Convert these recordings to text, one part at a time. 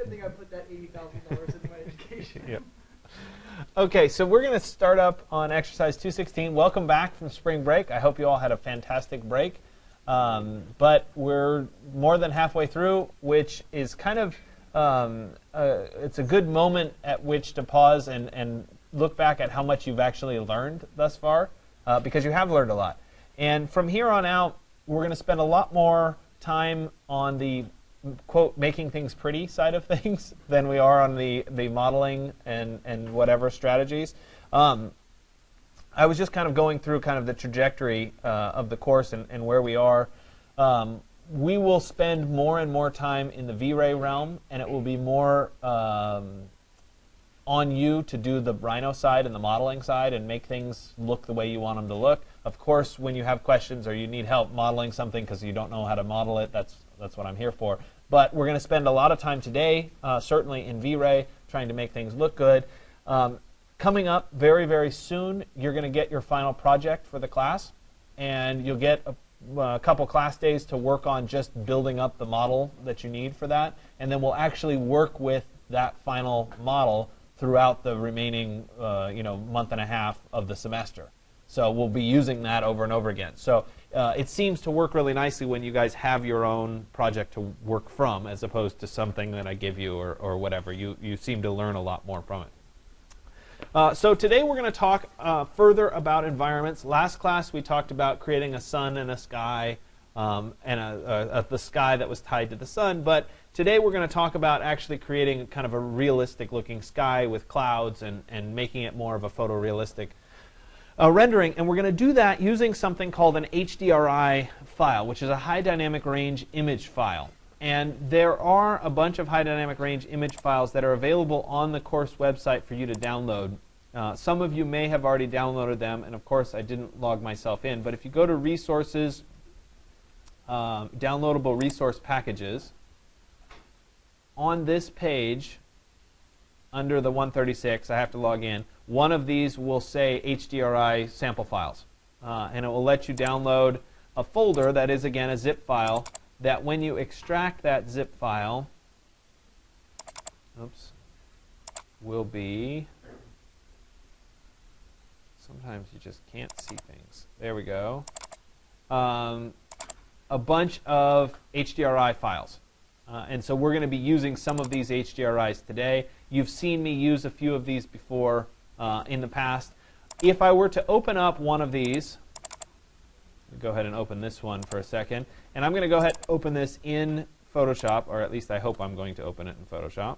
Good thing I put that $80,000 into my education. Yeah. Okay, so we're going to start up on exercise 216. Welcome back from spring break. I hope you all had a fantastic break. But we're more than halfway through, which is kind of, it's a good moment at which to pause and look back at how much you've actually learned thus far, because you have learned a lot. And from here on out, we're going to spend a lot more time on the, quote, making things pretty side of things than we are on the modeling and whatever strategies. I was just kind of going through kind of the trajectory of the course and where we are. We will spend more and more time in the V-Ray realm, and it will be more on you to do the Rhino side and the modeling side and make things look the way you want them to look. Of course, when you have questions or you need help modeling something because you don't know how to model it, that's what I'm here for. But we're going to spend a lot of time today, certainly in V-Ray, trying to make things look good. Coming up very, very soon, you're going to get your final project for the class, and you'll get a couple class days to work on just building up the model that you need for that, and then we'll actually work with that final model throughout the remaining month and a half of the semester. So we'll be using that over and over again. So it seems to work really nicely when you guys have your own project to work from, as opposed to something that I give you or whatever. You seem to learn a lot more from it. So today we're going to talk further about environments. Last class we talked about creating a sun and a sky, and the sky that was tied to the sun. But today we're going to talk about actually creating kind of a realistic looking sky with clouds and making it more of a photorealistic rendering. And we're going to do that using something called an HDRI file, which is a high dynamic range image file. And there are a bunch of high dynamic range image files that are available on the course website for you to download. Some of you may have already downloaded them, and of course I didn't log myself in. But if you go to Resources, Downloadable Resource Packages, on this page, under the 136, I have to log in, one of these will say HDRI sample files. And it will let you download a folder that is, again, a zip file, that when you extract that zip file, will be, sometimes you just can't see things. There we go. A bunch of HDRI files. And so we're going to be using some of these HDRIs today. You've seen me use a few of these before in the past. If I were to open up one of these, go ahead and open this one for a second. And I'm going to go ahead and open this in Photoshop, or at least I hope I'm going to open it in Photoshop.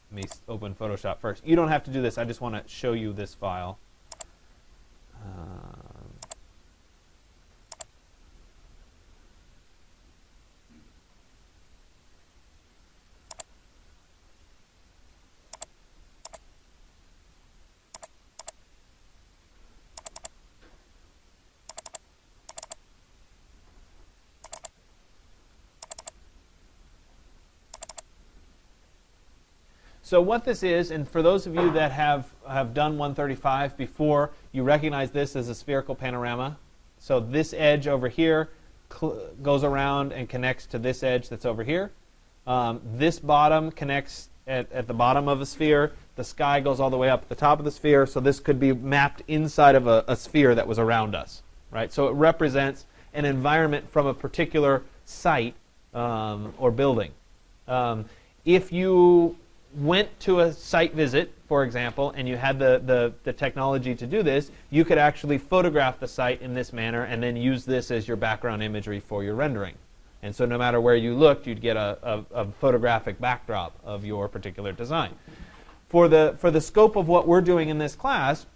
Let me open Photoshop first. You don't have to do this. I just want to show you this file. So what this is, and for those of you that have done 135 before, you recognize this as a spherical panorama. So this edge over here goes around and connects to this edge that's over here. This bottom connects at the bottom of a sphere. The sky goes all the way up at the top of the sphere. So this could be mapped inside of a sphere that was around us, right? So it represents an environment from a particular site or building. If you went to a site visit, for example, and you had the technology to do this, you could actually photograph the site in this manner and then use this as your background imagery for your rendering. And so no matter where you looked, you'd get a photographic backdrop of your particular design. For the scope of what we're doing in this class,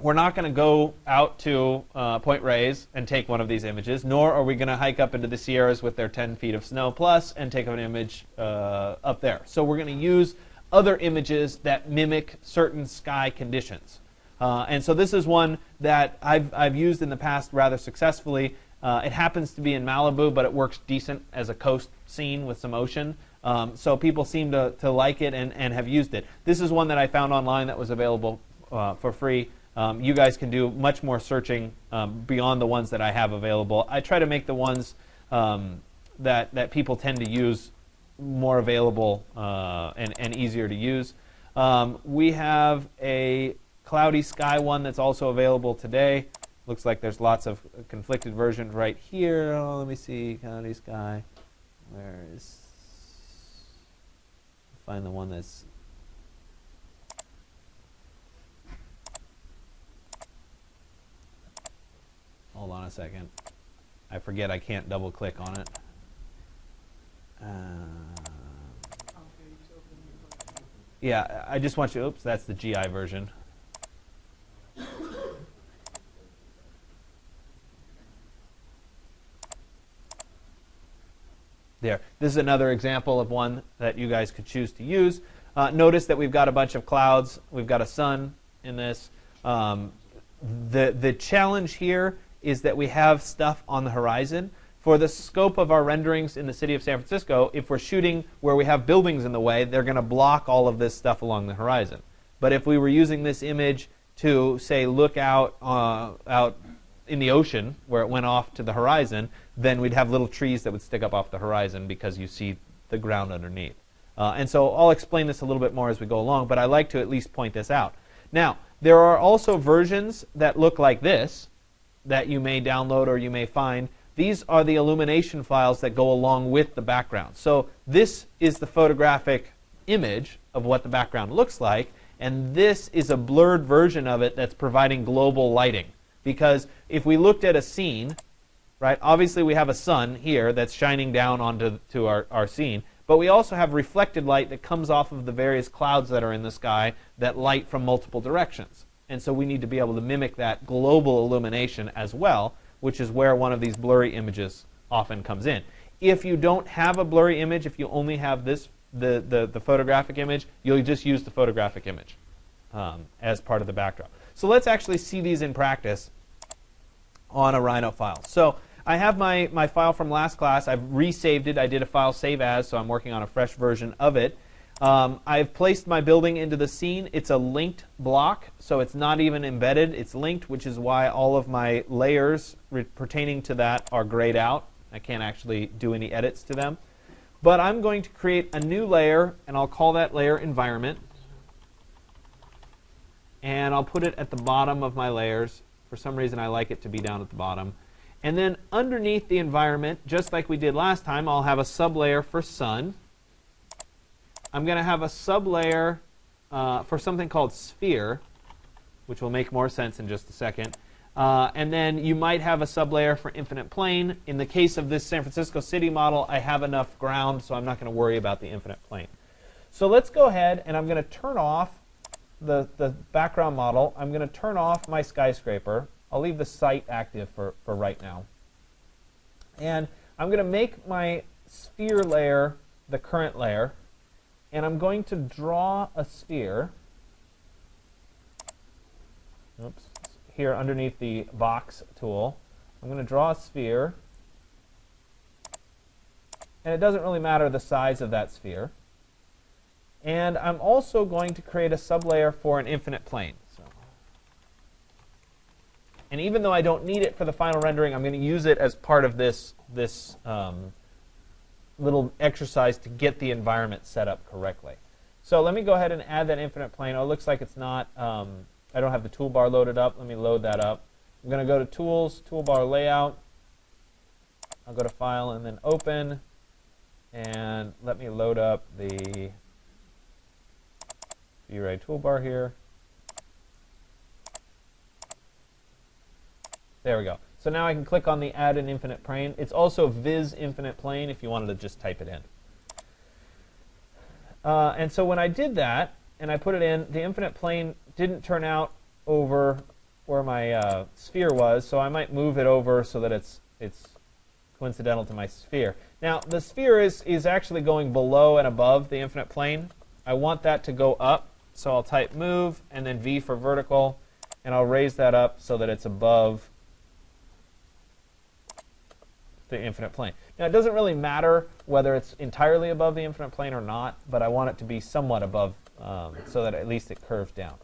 we're not going to go out to Point Reyes and take one of these images, nor are we going to hike up into the Sierras with their 10 feet of snow plus and take an image up there. So we're going to use other images that mimic certain sky conditions. And so this is one that I've used in the past rather successfully. It happens to be in Malibu, but it works decent as a coast scene with some ocean. So people seem to like it and have used it. This is one that I found online that was available for free. You guys can do much more searching beyond the ones that I have available. I try to make the ones that people tend to use, more available and easier to use. We have a cloudy sky one that's also available today. Looks like there's lots of conflicted versions right here. Oh, let me see, cloudy sky. Where is? Find the one that's. Hold on a second. I forget I can't double click on it. Yeah, I just want you. Oops, that's the GI version. There. This is another example of one that you guys could choose to use. Notice that we've got a bunch of clouds. We've got a sun in this. The challenge here is that we have stuff on the horizon. For the scope of our renderings in the city of San Francisco, if we're shooting where we have buildings in the way, they're going to block all of this stuff along the horizon. But if we were using this image to, say, look out in the ocean where it went off to the horizon, then we'd have little trees that would stick up off the horizon because you see the ground underneath. And so I'll explain this a little bit more as we go along, but I like to at least point this out. Now, there are also versions that look like this that you may download or you may find. These are the illumination files that go along with the background. So this is the photographic image of what the background looks like, and this is a blurred version of it that's providing global lighting. Because if we looked at a scene, right, obviously we have a sun here that's shining down onto our scene, but we also have reflected light that comes off of the various clouds that are in the sky that light from multiple directions. And so we need to be able to mimic that global illumination as well, which is where one of these blurry images often comes in. If you don't have a blurry image, if you only have this, the photographic image, you'll just use the photographic image as part of the backdrop. So let's actually see these in practice on a Rhino file. So I have my file from last class. I've resaved it. I did a file save as, so I'm working on a fresh version of it. I've placed my building into the scene. It's a linked block, so it's not even embedded. It's linked, which is why all of my layers pertaining to that are grayed out. I can't actually do any edits to them. But I'm going to create a new layer, and I'll call that layer environment. And I'll put it at the bottom of my layers. For some reason, I like it to be down at the bottom. And then underneath the environment, just like we did last time, I'll have a sublayer for sun. I'm going to have a sublayer for something called sphere, which will make more sense in just a second. And then you might have a sublayer for infinite plane. In the case of this San Francisco city model, I have enough ground, so I'm not going to worry about the infinite plane. So let's go ahead, and I'm going to turn off the background model. I'm going to turn off my skyscraper. I'll leave the site active for right now. And I'm going to make my sphere layer the current layer. And I'm going to draw a sphere. Oops. Here underneath the box tool. I'm going to draw a sphere. And it doesn't really matter the size of that sphere. And I'm also going to create a sublayer for an infinite plane. And even though I don't need it for the final rendering, I'm going to use it as part of this little exercise to get the environment set up correctly. So let me go ahead and add that infinite plane. Oh, it looks like it's not, I don't have the toolbar loaded up. Let me load that up. I'm going to go to Tools, Toolbar Layout. I'll go to File and then Open. And let me load up the V-Ray toolbar here. There we go. So now I can click on the Add an Infinite Plane. It's also Viz Infinite Plane if you wanted to just type it in. And so when I did that, and I put it in, the infinite plane didn't turn out over where my sphere was, so I might move it over so that it's coincidental to my sphere. Now, the sphere is actually going below and above the infinite plane. I want that to go up, so I'll type Move, and then V for vertical, and I'll raise that up so that it's above the infinite plane. Now, it doesn't really matter whether it's entirely above the infinite plane or not, but I want it to be somewhat above so that at least it curves down.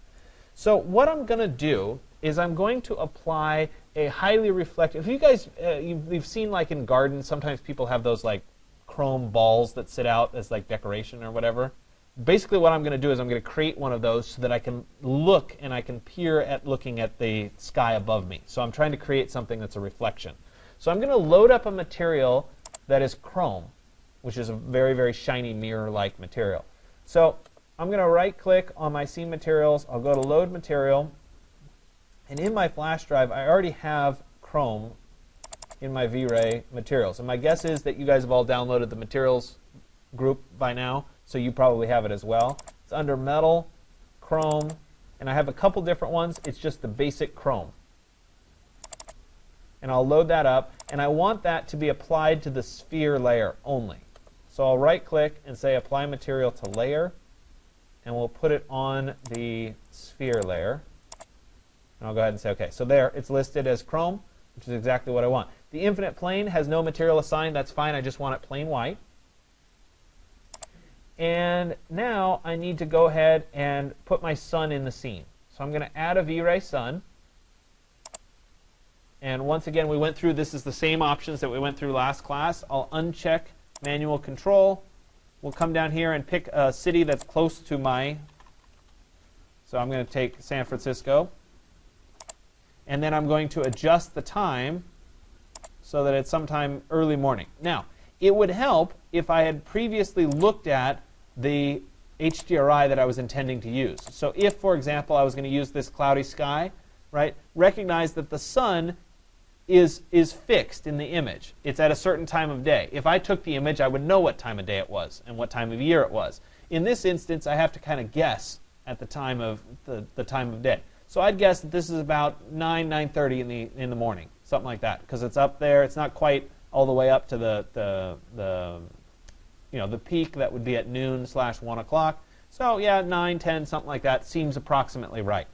So what I'm going to do is I'm going to apply a highly reflective. If you guys, you've seen like in gardens, sometimes people have those like chrome balls that sit out as like decoration or whatever. Basically what I'm going to do is I'm going to create one of those so that I can look and I can peer at looking at the sky above me. So I'm trying to create something that's a reflection. So I'm going to load up a material that is chrome, which is a very, very shiny mirror-like material. So I'm going to right-click on my scene materials. I'll go to Load Material. And in my flash drive, I already have chrome in my V-Ray materials. And my guess is that you guys have all downloaded the materials group by now, so you probably have it as well. It's under Metal, Chrome, and I have a couple different ones. It's just the basic chrome. And I'll load that up, and I want that to be applied to the sphere layer only. So I'll right-click and say Apply Material to Layer, and we'll put it on the sphere layer. And I'll go ahead and say OK. So there, it's listed as chrome, which is exactly what I want. The infinite plane has no material assigned. That's fine. I just want it plain white. And now I need to go ahead and put my sun in the scene. So I'm going to add a V-Ray sun. And once again, we went through, this is the same options that we went through last class. I'll uncheck manual control. We'll come down here and pick a city that's close to my, so I'm going to take San Francisco. And then I'm going to adjust the time so that it's sometime early morning. Now, it would help if I had previously looked at the HDRI that I was intending to use. So if, for example, I was going to use this cloudy sky, right, recognize that the sun is fixed in the image. It's at a certain time of day. If I took the image, I would know what time of day it was and what time of year it was. In this instance, I have to kind of guess at the time of the time of day. So I'd guess that this is about 9:30 in the morning, something like that, because it's up there. It's not quite all the way up to the peak that would be at noon/1 o'clock. So yeah, 9, 10, something like that seems approximately right.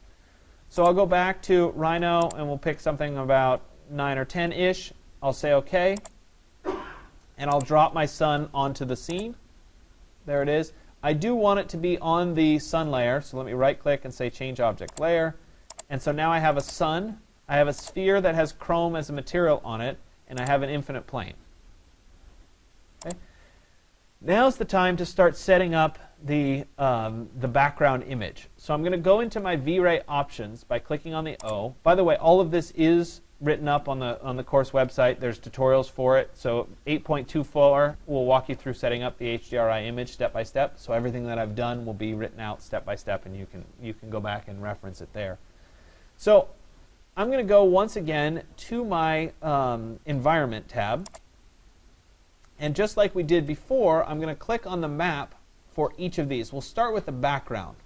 So I'll go back to Rhino and we'll pick something about 9 or 10-ish. I'll say OK. And I'll drop my sun onto the scene. There it is. I do want it to be on the sun layer, so let me right-click and say Change Object Layer. And so now I have a sun. I have a sphere that has chrome as a material on it, and I have an infinite plane. Okay. Now's the time to start setting up the background image. So I'm going to go into my V-Ray options by clicking on the O. By the way, all of this is written up on the course website. There's tutorials for it. So 8.24 will walk you through setting up the HDRI image step by step. So everything that I've done will be written out step by step, and you can go back and reference it there. So I'm going to go once again to my Environment tab. And just like we did before, I'm going to click on the map for each of these. We'll start with the background.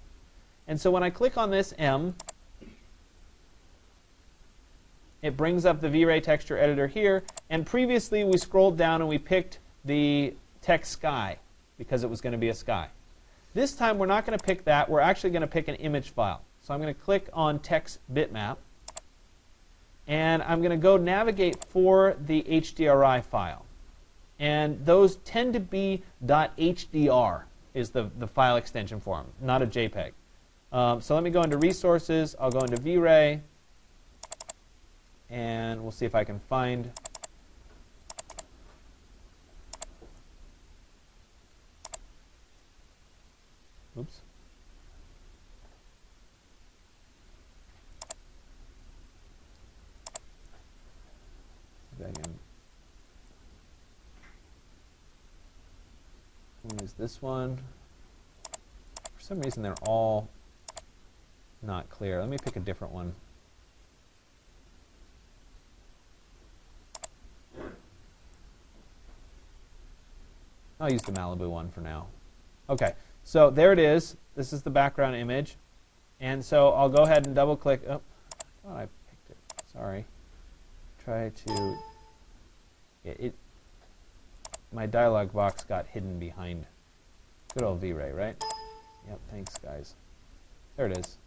And so when I click on this M, it brings up the V-Ray texture editor here. And previously, we scrolled down and we picked the text sky because it was going to be a sky. This time, we're not going to pick that. We're actually going to pick an image file. So I'm going to click on Text Bitmap. And I'm going to go navigate for the HDRI file. And those tend to be .hdr is the file extension for them, not a JPEG. So let me go into Resources. I'll go into V-Ray. And we'll see if I can find. Oops. See if I can use this one. For some reason, they're all not clear. Let me pick a different one. I'll use the Malibu one for now. OK, so there it is. This is the background image. And so I'll go ahead and double click. Oh, I thought I picked it. Sorry. Try to. My dialog box got hidden behind. Good old V-Ray, right? Yep, thanks, guys. There it is.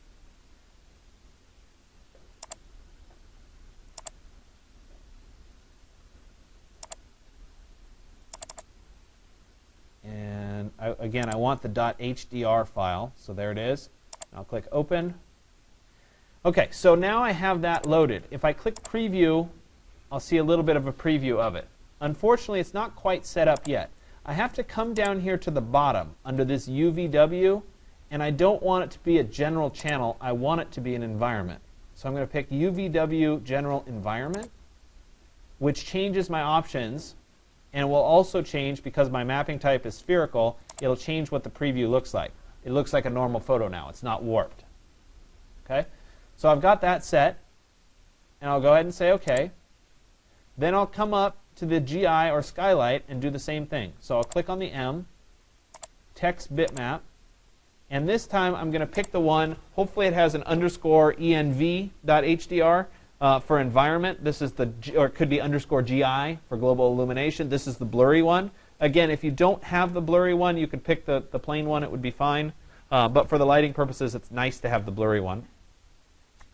And again, I want the .hdr file, so there it is. I'll click Open. Okay, so now I have that loaded. If I click Preview, I'll see a little bit of a preview of it. Unfortunately, it's not quite set up yet. I have to come down here to the bottom under this UVW, and I don't want it to be a general channel. I want it to be an environment. So I'm going to pick UVW General Environment, which changes my options, and will also change, because my mapping type is spherical, it'll change what the preview looks like. It looks like a normal photo now. It's not warped. Okay? So I've got that set, and I'll go ahead and say OK. Then I'll come up to the GI or skylight and do the same thing. So I'll click on the M, text bitmap, and this time I'm going to pick the one, hopefully it has an underscore env.hdr for environment. This is the, or it could be underscore GI for global illumination. This is the blurry one. Again, if you don't have the blurry one, you could pick the plain one. It would be fine. But for the lighting purposes, it's nice to have the blurry one.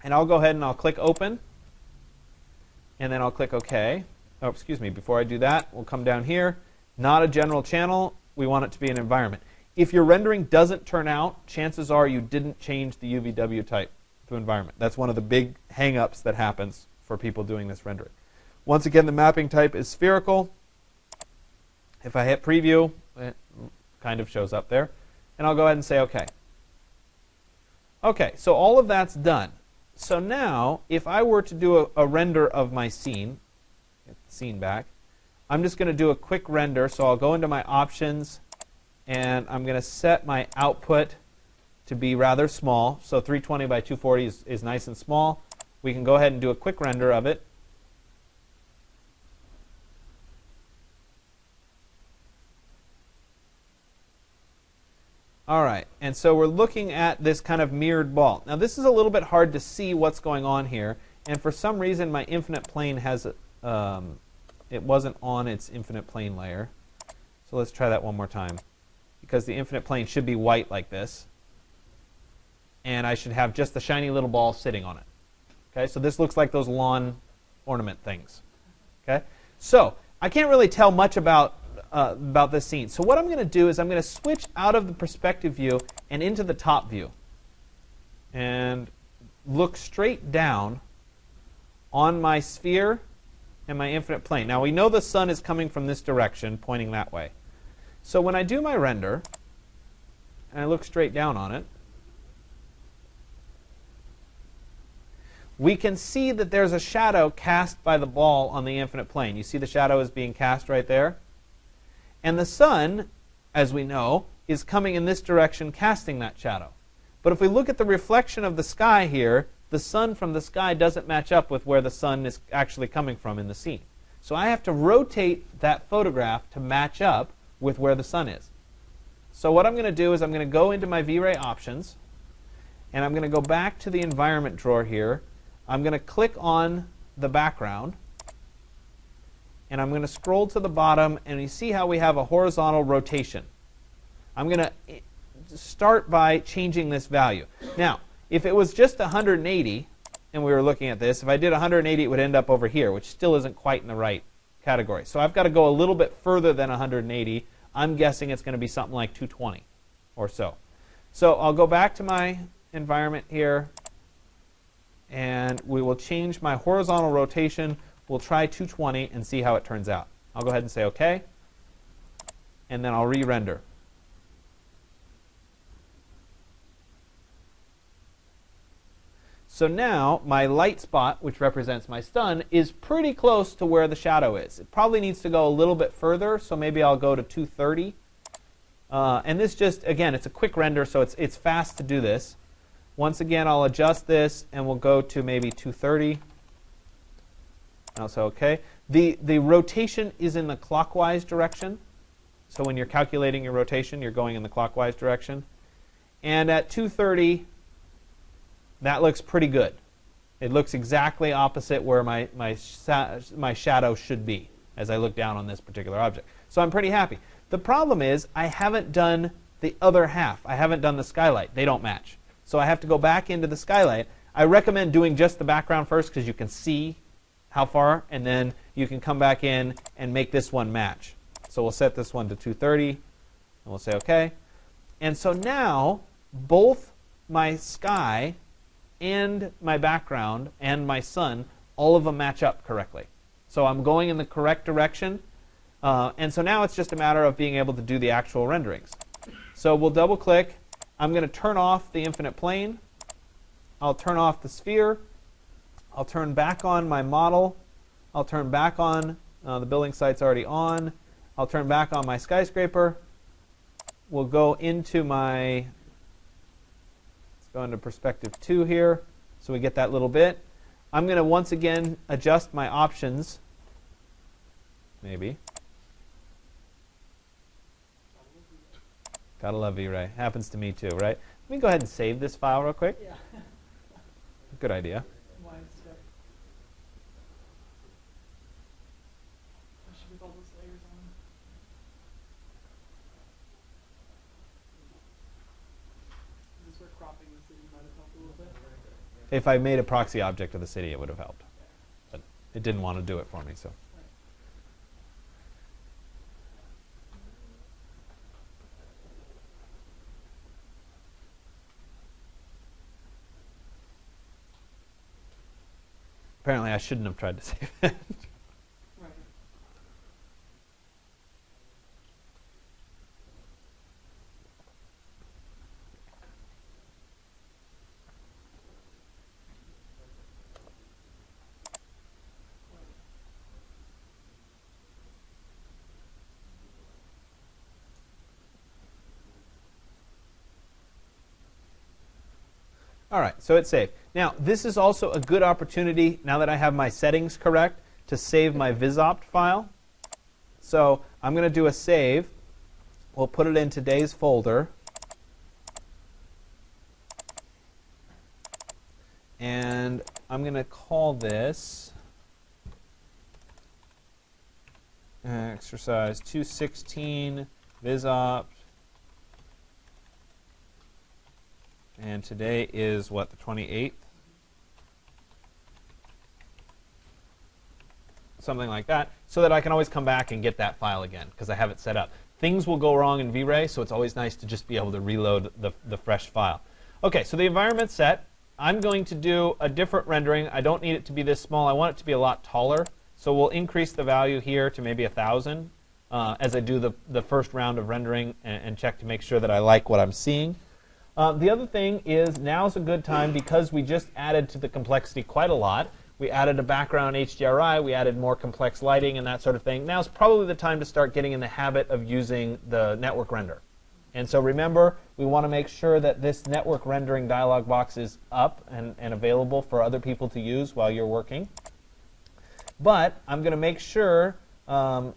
And I'll go ahead and I'll click Open. And then I'll click OK. Oh, excuse me. Before I do that, we'll come down here. Not a general channel. We want it to be an environment. If your rendering doesn't turn out, chances are you didn't change the UVW type to environment. That's one of the big hang-ups that happens for people doing this rendering. Once again, the mapping type is spherical. If I hit Preview, it kind of shows up there. And I'll go ahead and say OK. OK, so all of that's done. So now, if I were to do a render of my scene, get the scene back, I'm just going to do a quick render. So I'll go into my options, and I'm going to set my output to be rather small. So 320 by 240 is nice and small. We can go ahead and do a quick render of it. All right, and so we're looking at this kind of mirrored ball. Now this is a little bit hard to see what's going on here, and for some reason my infinite plane has, it wasn't on its infinite plane layer. So let's try that one more time, because the infinite plane should be white like this, and I should have just the shiny little ball sitting on it. Okay, so this looks like those lawn ornament things. Okay, so I can't really tell much about this scene. So what I'm going to do is I'm going to switch out of the perspective view and into the top view and look straight down on my sphere and my infinite plane. Now we know the sun is coming from this direction, pointing that way. So when I do my render and I look straight down on it, we can see that there's a shadow cast by the ball on the infinite plane. You see the shadow is being cast right there? And the sun, as we know, is coming in this direction, casting that shadow. But if we look at the reflection of the sky here, the sun from the sky doesn't match up with where the sun is actually coming from in the scene. So I have to rotate that photograph to match up with where the sun is. So what I'm going to do is I'm going to go into my V-Ray options, and I'm going to go back to the environment drawer here. I'm going to click on the background, and I'm going to scroll to the bottom, and you see how we have a horizontal rotation. I'm going to start by changing this value. Now, if it was just 180, and we were looking at this, if I did 180, it would end up over here, which still isn't quite in the right category. So I've got to go a little bit further than 180. I'm guessing it's going to be something like 220 or so. So I'll go back to my environment here, and we will change my horizontal rotation. We'll try 220 and see how it turns out. I'll go ahead and say OK, and then I'll re-render. So now my light spot, which represents my sun, is pretty close to where the shadow is. It probably needs to go a little bit further, so maybe I'll go to 230. And this just, again, it's a quick render, so it's fast to do this. Once again, I'll adjust this, and we'll go to maybe 230. I'll say OK. The rotation is in the clockwise direction. So when you're calculating your rotation, you're going in the clockwise direction. And at 230, that looks pretty good. It looks exactly opposite where my shadow should be as I look down on this particular object. So I'm pretty happy. The problem is I haven't done the other half. I haven't done the skylight. They don't match. So I have to go back into the skylight. I recommend doing just the background first because you can see how far, and then you can come back in and make this one match. So we'll set this one to 230, and we'll say OK. And so now both my sky and my background and my sun, all of them match up correctly. So I'm going in the correct direction. And so now it's just a matter of being able to do the actual renderings. So we'll double click. I'm going to turn off the infinite plane. I'll turn off the sphere. I'll turn back on my model. I'll turn back on the building site's already on. I'll turn back on my skyscraper. We'll go into my, let's go into perspective 2 here so we get that little bit. I'm going to once again adjust my options. Maybe. Gotta love V-Ray. Happens to me too, right? Let me go ahead and save this file real quick. Yeah. Good idea. Why stuff? Especially with all those layers on. This is where cropping the city might have helped a little bit. If I made a proxy object of the city, it would have helped. But it didn't want to do it for me, so. Apparently, I shouldn't have tried to save it. Right. All right, so it's saved. Now, this is also a good opportunity, now that I have my settings correct, to save my visopt file. So I'm going to do a save. We'll put it in today's folder. And I'm going to call this exercise 216 visopt. And today is, what, the 28th? Something like that, so that I can always come back and get that file again, because I have it set up. Things will go wrong in V-Ray, so it's always nice to just be able to reload the fresh file. OK, so the environment's set. I'm going to do a different rendering. I don't need it to be this small. I want it to be a lot taller. So we'll increase the value here to maybe 1,000 as I do the first round of rendering and check to make sure that I like what I'm seeing. The other thing is, now's a good time, because we just added to the complexity quite a lot. We added a background HDRI, we added more complex lighting and that sort of thing. Now's probably the time to start getting in the habit of using the network render. And so remember, we want to make sure that this network rendering dialog box is up and available for other people to use while you're working. But I'm going to make sure that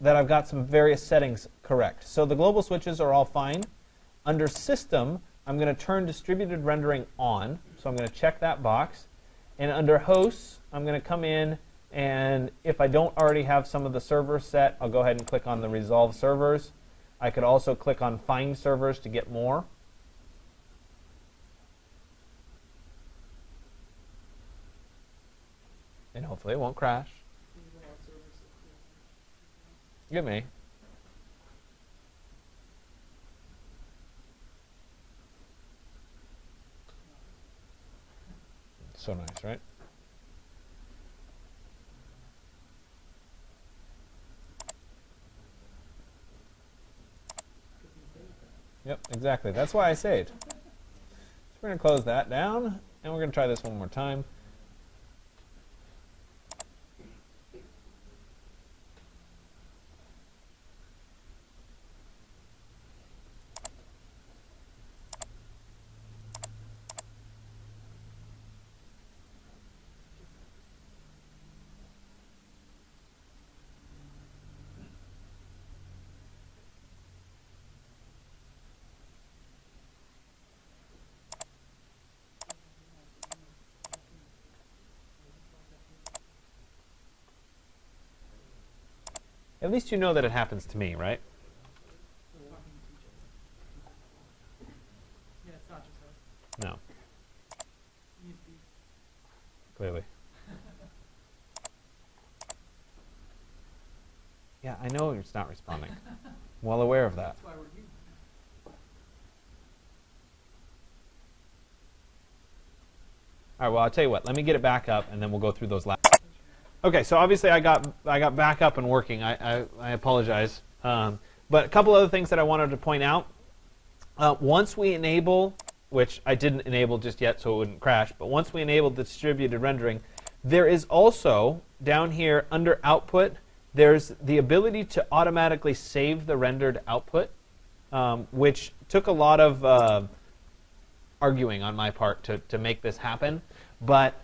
I've got some various settings correct. So the global switches are all fine. Under System, I'm going to turn Distributed Rendering on. So I'm going to check that box. And under Hosts, I'm going to come in, and if I don't already have some of the servers set, I'll go ahead and click on the Resolve Servers. I could also click on Find Servers to get more. And hopefully it won't crash. Get me. So nice, right? Yep, exactly. That's why I saved. So we're going to close that down, and we're going to try this one more time. At least you know that it happens to me, right? Yeah, it's not just us. No. Clearly. Yeah, I know it's not responding. Well aware of that. That's why we're here. All right, well, I'll tell you what. Let me get it back up, and then we'll go through those last. Okay, so obviously I got back up and working. I apologize. But a couple other things that I wanted to point out. Once we enable, which I didn't enable just yet so it wouldn't crash, but once we enable the distributed rendering, there is also, down here under Output, there's the ability to automatically save the rendered output, which took a lot of arguing on my part to make this happen. But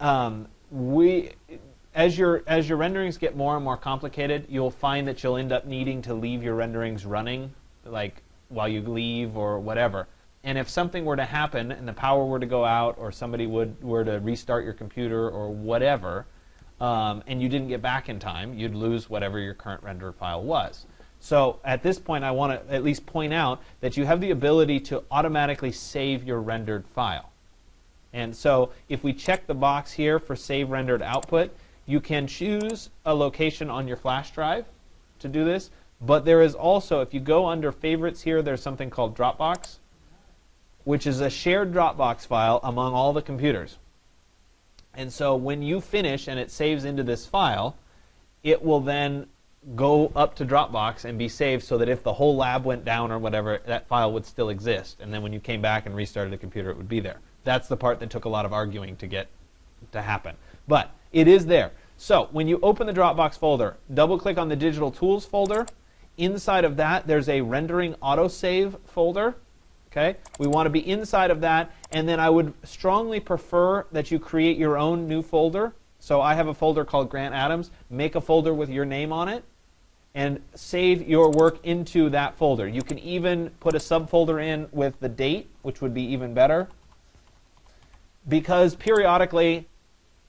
as your renderings get more and more complicated, you'll find that you'll end up needing to leave your renderings running, like while you leave or whatever. And if something were to happen and the power were to go out, or somebody were to restart your computer or whatever, and you didn't get back in time, you'd lose whatever your current render file was. So at this point, I want to at least point out that you have the ability to automatically save your rendered file. And so if we check the box here for Save Rendered Output, you can choose a location on your flash drive to do this. But there is also, if you go under Favorites here, there's something called Dropbox, which is a shared Dropbox file among all the computers. And so when you finish and it saves into this file, it will then go up to Dropbox and be saved so that if the whole lab went down or whatever, that file would still exist. And then when you came back and restarted the computer, it would be there. That's the part that took a lot of arguing to get to happen. But it is there. So when you open the Dropbox folder, double-click on the Digital Tools folder. Inside of that, there's a Rendering Autosave folder. Okay? We want to be inside of that. And then I would strongly prefer that you create your own new folder. So I have a folder called Grant Adams. Make a folder with your name on it and save your work into that folder. You can even put a subfolder in with the date, which would be even better. Because periodically,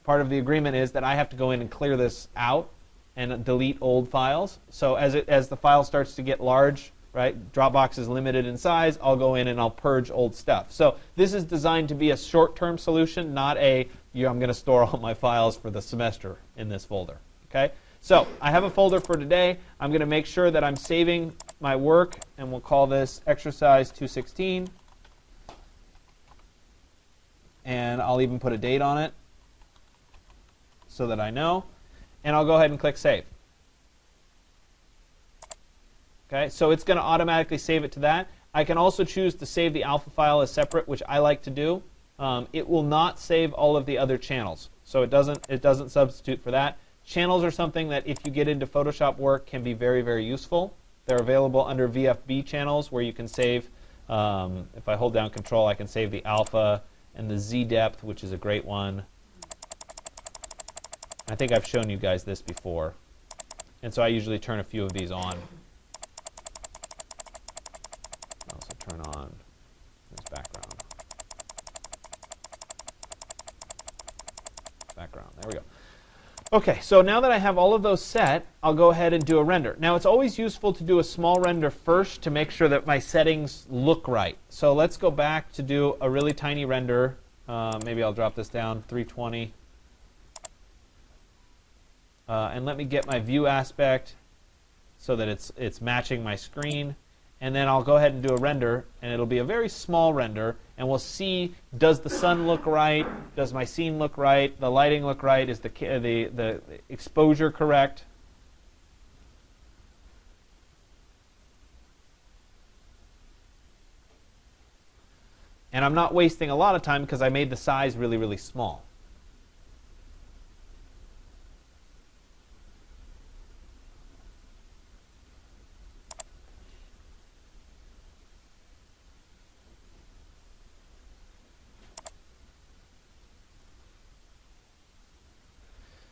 part of the agreement is that I have to go in and clear this out and delete old files. So as the file starts to get large, right, Dropbox is limited in size, I'll go in and I'll purge old stuff. So this is designed to be a short-term solution, not a, I'm going to store all my files for the semester in this folder. Okay? So I have a folder for today. I'm going to make sure that I'm saving my work, and we'll call this Exercise 216. And I'll even put a date on it so that I know. And I'll go ahead and click Save. Okay, so it's going to automatically save it to that. I can also choose to save the alpha file as separate, which I like to do. It will not save all of the other channels, so it doesn't substitute for that. Channels are something that, if you get into Photoshop work, can be very, very useful. They're available under VFB channels, where you can save. If I hold down Control, I can save the alpha and the Z depth, which is a great one. I think I've shown you guys this before, and so I usually turn a few of these on. I also turn on this background. There we go. Okay, so now that I have all of those set, I'll go ahead and do a render. Now, it's always useful to do a small render first to make sure that my settings look right. So let's go back to do a really tiny render. Maybe I'll drop this down, 320. And let me get my view aspect so that it's matching my screen. And then I'll go ahead and do a render, and it'll be a very small render. And we'll see, does the sun look right? Does my scene look right? The lighting look right? Is the exposure correct? And I'm not wasting a lot of time because I made the size really, really small.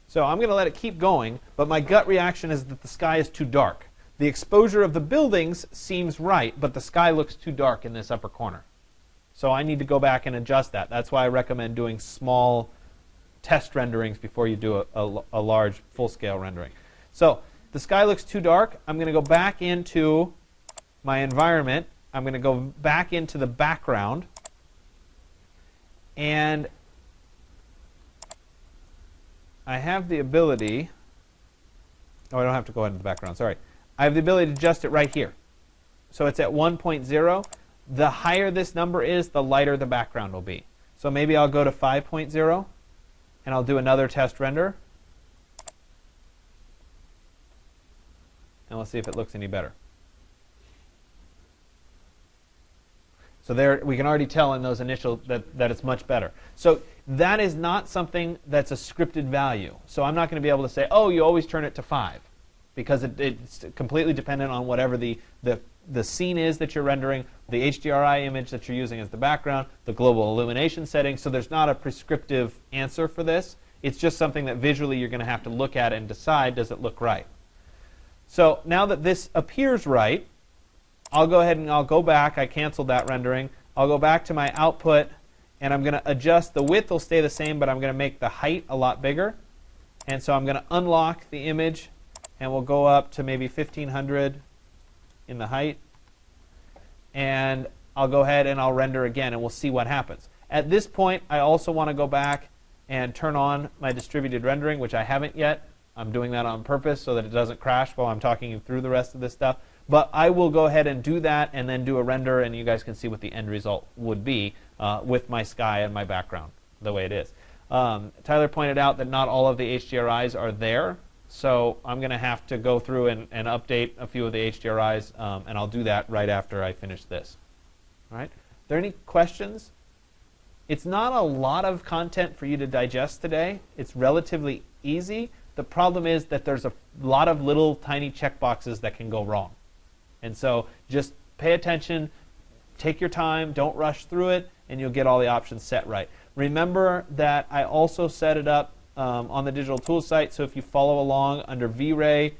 So I'm going to let it keep going, but my gut reaction is that the sky is too dark. The exposure of the buildings seems right, but the sky looks too dark in this upper corner. So I need to go back and adjust that. That's why I recommend doing small test renderings before you do a large full-scale rendering. So the sky looks too dark. I'm going to go back into my environment. I'm going to go back into the background. And I have the ability, I don't have to go into the background, sorry. I have the ability to adjust it right here. So it's at 1.0. The higher this number is, the lighter the background will be. So maybe I'll go to 5.0. and I'll do another test render. And we'll see if it looks any better. So there, we can already tell in those initial that it's much better. So that is not something that's a scripted value. So I'm not going to be able to say, oh, you always turn it to 5, because it's completely dependent on whatever the scene is that you're rendering, the HDRI image that you're using as the background, the global illumination setting. So there's not a prescriptive answer for this. It's just something that visually you're going to have to look at and decide, does it look right? So now that this appears right, I'll go ahead and I'll go back. I canceled that rendering. I'll go back to my output, and I'm going to adjust. The width will stay the same, but I'm going to make the height a lot bigger. And so I'm going to unlock the image, and we'll go up to maybe 1500 in the height. And I'll go ahead and I'll render again, and we'll see what happens. At this point, I also want to go back and turn on my distributed rendering, which I haven't yet. I'm doing that on purpose so that it doesn't crash while I'm talking you through the rest of this stuff. But I will go ahead and do that and then do a render, and you guys can see what the end result would be with my sky and my background the way it is. Tyler pointed out that not all of the HDRIs are there, so I'm going to have to go through and update a few of the HDRIs, and I'll do that right after I finish this. All right? Are there any questions? It's not a lot of content for you to digest today. It's relatively easy. The problem is that there's a lot of little tiny checkboxes that can go wrong. And so just pay attention, take your time, don't rush through it, and you'll get all the options set right. Remember that I also set it up on the Digital Tools site, so if you follow along under V-Ray,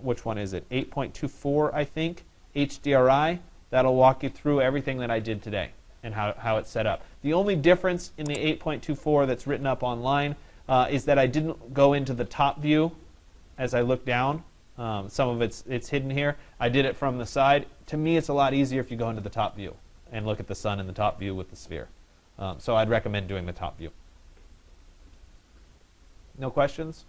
which one is it? 8.24, I think, HDRI. That'll walk you through everything that I did today and how it's set up. The only difference in the 8.24 that's written up online is that I didn't go into the top view as I look down. Some of it's hidden here. I did it from the side. To me, it's a lot easier if you go into the top view and look at the sun in the top view with the sphere. So I'd recommend doing the top view. No questions?